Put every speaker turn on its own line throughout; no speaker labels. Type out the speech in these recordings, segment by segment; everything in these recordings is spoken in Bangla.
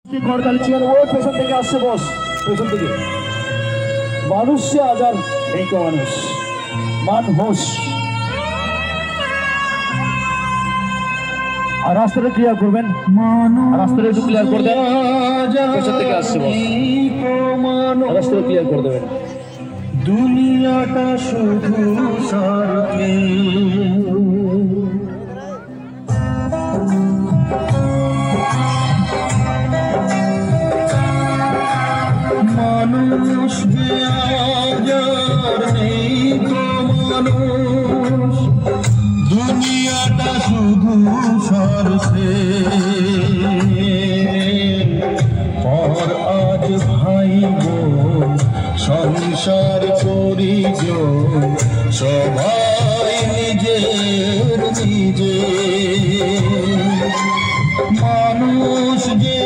ঘরকালি চেয়ার ওই পেছন থেকে আসছে বস, পেছন থেকে মানুষ সে আজার নেই তো মানুষ মানুষ। আর রাস্তাটা ক্লিয়ার করবেন, রাস্তাটা একটু ক্লিয়ার করে দেন, পেছন থেকে আসছে বস, রাস্তাটা ক্লিয়ার করে দেবেন।
দুনিয়াটা শুধু স্বার্থে মানুষ যে আজার নেই তো মানুষ, দুনিয়াটা শুধু স্বার্থে পর আজ ভাই বোন সংসার পরিজন সবাই নিজের নিজে। মানুষ যে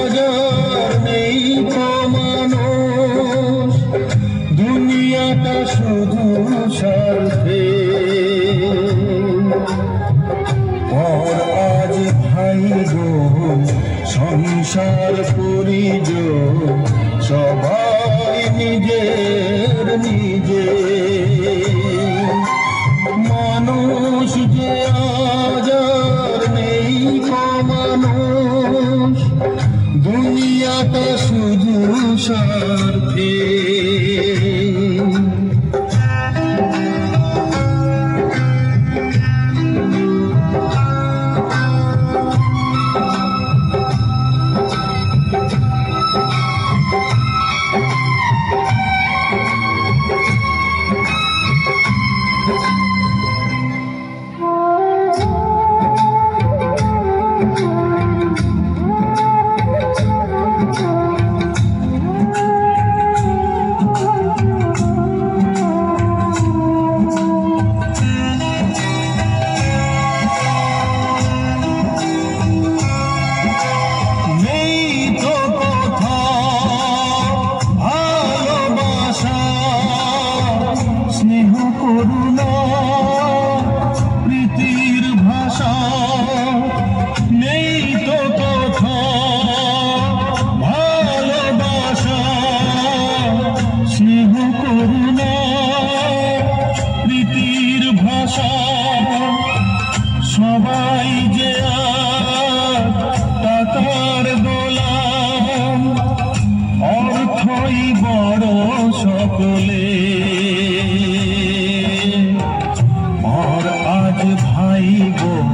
আজার নেই তো মানুষ, দুনিয়াটা শুধু স্বার্থে পর আজ ভাই বোন সংসার পরিজন সবাই নিজের নিজে। মানুষ যে আজার নেই তো মানুষ, দুনিয়াটা শুধু স্বার্থে। সবাই যে টাকার গোলাম, অর্থই বড় সকলে। আর আজ ভাই বোন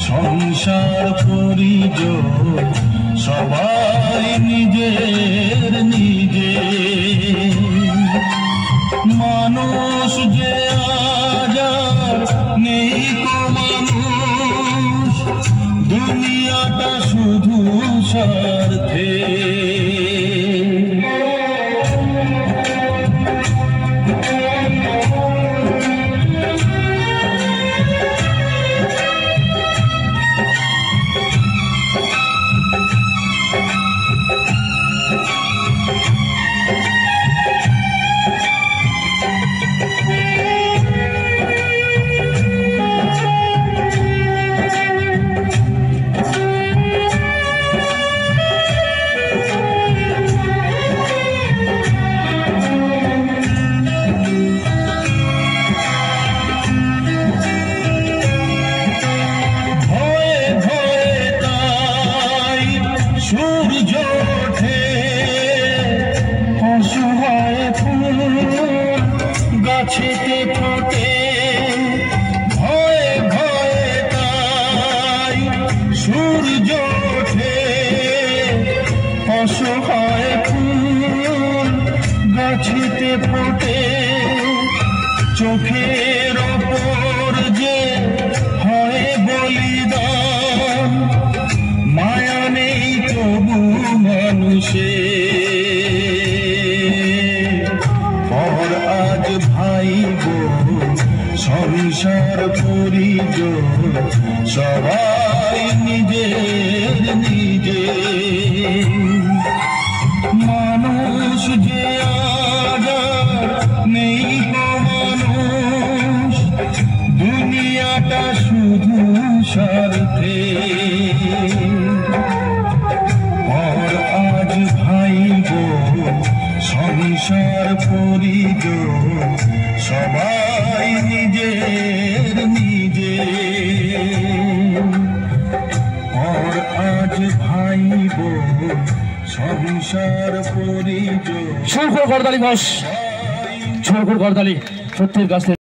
সংসার পরিজন সবাই নিজের নিজে। মানুষ যে আজার নেই তো মানুষ, দুনিয়াটা শুধু স্বার্থে। সূর্য ওঠে অসহায় ফুল গাছেতে ফোটে, ভয়ে ভয়ে তাই সূর্য ওঠে অসহায় ফুল গাছেতে ফোটে। চোখের ওপর যে হয় বলিদান, মায়া নেই তবু মানুষে। পর আজ ভাই বোন সংসার পরিজন সবাই নিজের নিজে। মানুষ যে আজার নেই তো মানুষ, দুনিয়াটা শুধু স্বার্থে। পরিজন সবাই নিজের নিজে। পর আজ ভাই বোন সংসার পরিজন
শঙ্কর গর্দালি বস, শঙ্কর গর্দালি সত্যের কাছে